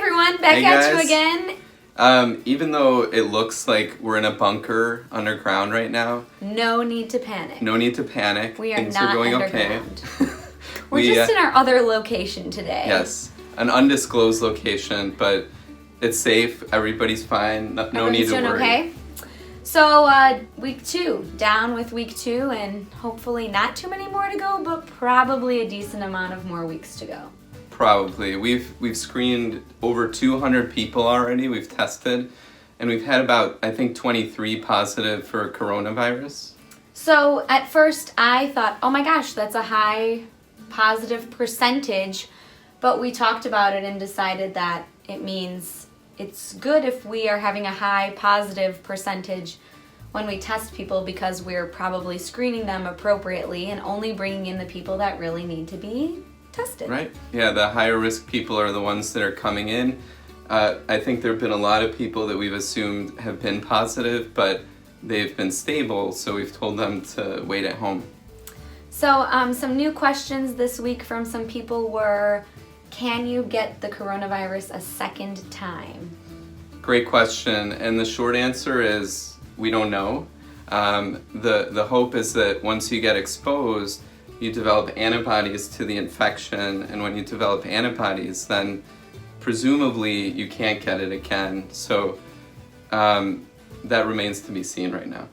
everyone, back Hey, at you guys. again. Even though it looks like we're in a bunker underground right now, No need to panic. no need to panic. We are Things not are going underground. okay. We're just in our other location today. Yes, an undisclosed location, but it's safe. Everybody's fine. No need Everything's to doing worry. okay. So week 2, down with week 2, and hopefully not too many more to go, but probably a decent amount of more weeks to go. Probably. We've screened over 200 people already. We've tested, and we've had about, I think, 23 positive for coronavirus. So at first I thought, oh my gosh, that's a high positive percentage, but we talked about it and decided that it means it's good if we are having a high positive percentage when we test people because we're probably screening them appropriately and only bringing in the people that really need to be tested. Right. Yeah, the higher risk people are the ones that are coming in. I think there have been a lot of people that we've assumed have been positive, but they've been stable, so we've told them to wait at home. So some new questions this week from some people were, can you get the coronavirus a second time? Great question, and the short answer is we don't know. The hope is that once you get exposed, you develop antibodies to the infection, and when you develop antibodies, then presumably you can't get it again. So that remains to be seen right now.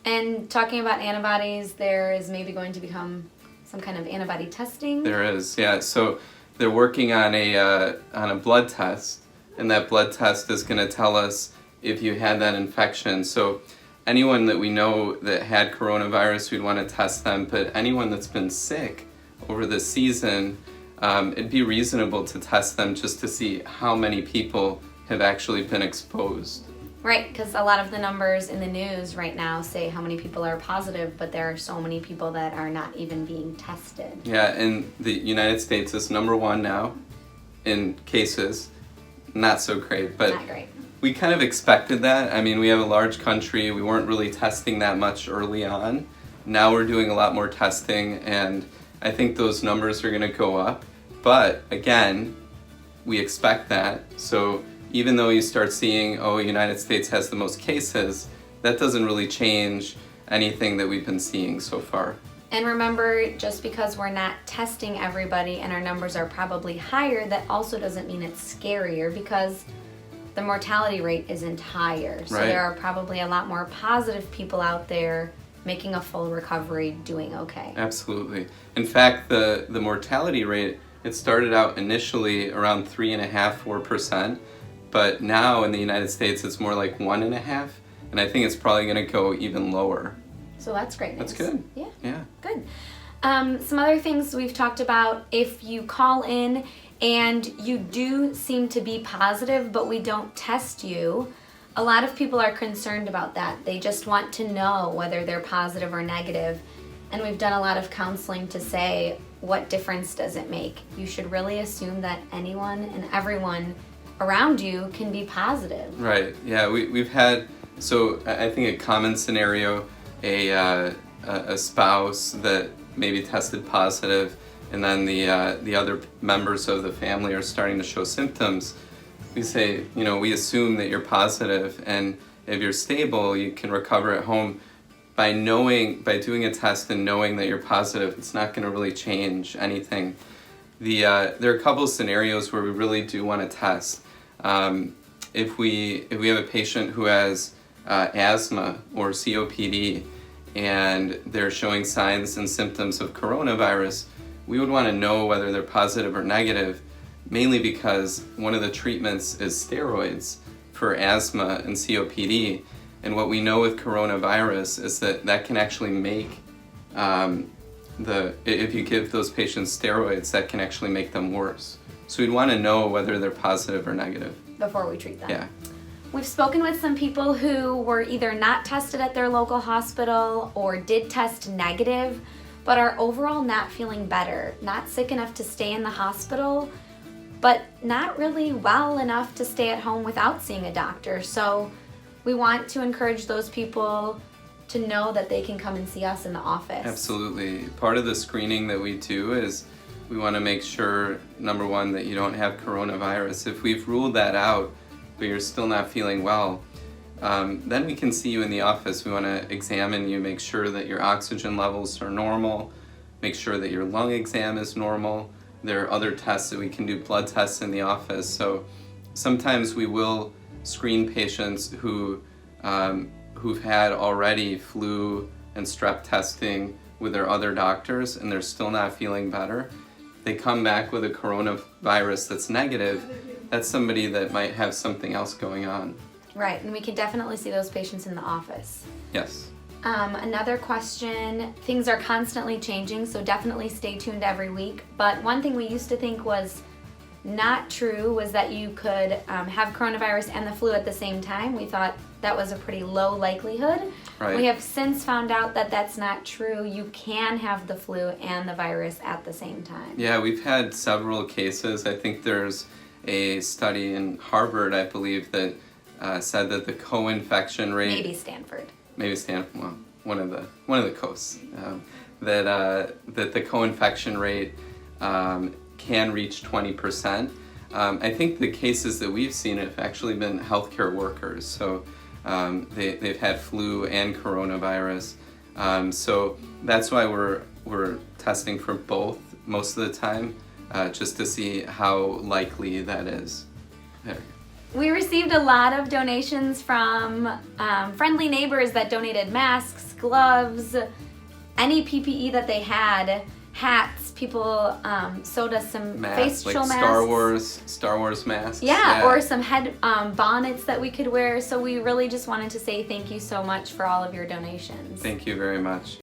And talking about antibodies, there is maybe going to become some kind of antibody testing. There is, yeah. So they're working on a blood test, and that blood test is going to tell us if you had that infection. So anyone that we know that had coronavirus, we'd want to test them. But anyone that's been sick over the season, it'd be reasonable to test them just to see how many people have actually been exposed. Right, because a lot of the numbers in the news right now say how many people are positive, but there are so many people that are not even being tested. Yeah, and the United States is number 1 now in cases. Not so great, but Not great. we kind of expected that. I mean, we have a large country. We weren't really testing that much early on. Now we're doing a lot more testing, and I think those numbers are going to go up. But again, we expect that. So even though you start seeing, United States has the most cases, that doesn't really change anything that we've been seeing so far. And remember, just because we're not testing everybody and our numbers are probably higher, that also doesn't mean it's scarier because the mortality rate isn't higher. So Right. there are probably a lot more positive people out there making a full recovery, doing okay. Absolutely. In fact, the mortality rate, it started out initially around 3.5–4%, but now in the United States it's more like 1.5%, and I think it's probably going to go even lower. So that's great news. That's good. Yeah. Yeah. Good. Some other things we've talked about, if you call in and you do seem to be positive, but we don't test you, a lot of people are concerned about that. They just want to know whether they're positive or negative. And we've done a lot of counseling to say, what difference does it make? You should really assume that anyone and everyone around you can be positive. Right. Yeah, we've had, so I think a common scenario, a spouse that maybe tested positive, and then the other members of the family are starting to show symptoms. We say, we assume that you're positive, and if you're stable, you can recover at home. By doing a test and knowing that you're positive, it's not going to really change anything. There are a couple of scenarios where we really do want to test. If we have a patient who has asthma or COPD, and they're showing signs and symptoms of coronavirus, we would want to know whether they're positive or negative, mainly because one of the treatments is steroids for asthma and COPD. And what we know with coronavirus is that can actually make, if you give those patients steroids, that can actually make them worse. So we'd want to know whether they're positive or negative. Before we treat them. Yeah. We've spoken with some people who were either not tested at their local hospital or did test negative, but are overall not feeling better, not sick enough to stay in the hospital, but not really well enough to stay at home without seeing a doctor. So we want to encourage those people to know that they can come and see us in the office. Absolutely. Part of the screening that we do is we want to make sure, number one, that you don't have coronavirus. If we've ruled that out, but you're still not feeling well, then we can see you in the office. We want to examine you, make sure that your oxygen levels are normal, make sure that your lung exam is normal. There are other tests that we can do, blood tests in the office. So sometimes we will screen patients who've had already flu and strep testing with their other doctors and they're still not feeling better. They come back with a coronavirus that's negative. That's somebody that might have something else going on. Right, and we can definitely see those patients in the office. Yes. Another question, things are constantly changing, so definitely stay tuned every week. But one thing we used to think was not true was that you could have coronavirus and the flu at the same time. We thought that was a pretty low likelihood. Right. We have since found out that that's not true. You can have the flu and the virus at the same time. Yeah, we've had several cases. I think there's a study in Harvard, I believe, that said that the co-infection rate... Maybe Stanford, well, one of the coasts, that the co-infection rate can reach 20%. I think the cases that we've seen have actually been healthcare workers, so they've had flu and coronavirus. So that's why we're testing for both most of the time, just to see how likely that is. There. We received a lot of donations from friendly neighbors that donated masks, gloves, any PPE that they had, hats. People sewed us some facial masks. Star Wars masks. Yeah, or some head bonnets that we could wear. So we really just wanted to say thank you so much for all of your donations. Thank you very much.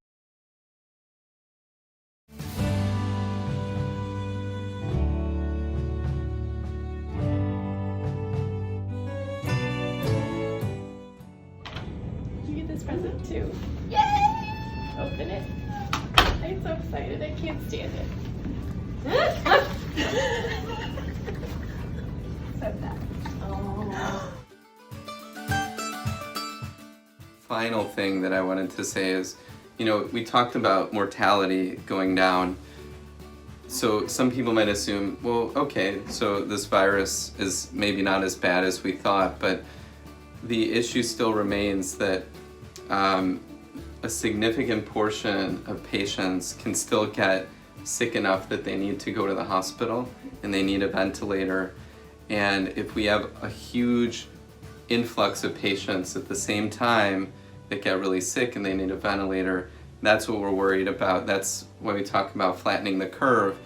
Present too. Yay! Open it. I'm so excited. I can't stand it. So that. Oh. Final thing that I wanted to say is, we talked about mortality going down. So some people might assume, well, okay, so this virus is maybe not as bad as we thought, but the issue still remains that a significant portion of patients can still get sick enough that they need to go to the hospital and they need a ventilator. And if we have a huge influx of patients at the same time that get really sick and they need a ventilator, that's what we're worried about. That's why we talk about flattening the curve.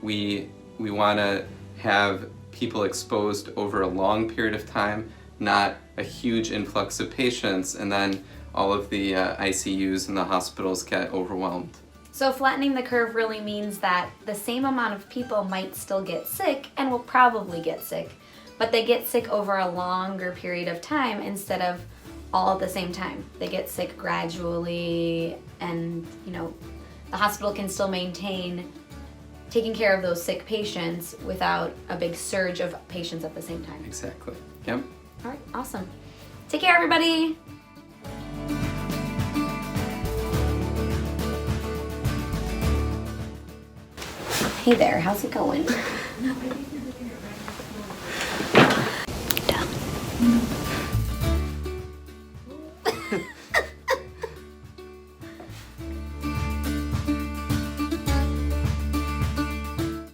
We want to have people exposed over a long period of time, not a huge influx of patients, and then all of the ICUs and the hospitals get overwhelmed. So flattening the curve really means that the same amount of people might still get sick and will probably get sick, but they get sick over a longer period of time instead of all at the same time. They get sick gradually, and the hospital can still maintain taking care of those sick patients without a big surge of patients at the same time. Exactly. Yep. All right, awesome. Take care, everybody. Hey there, how's it going?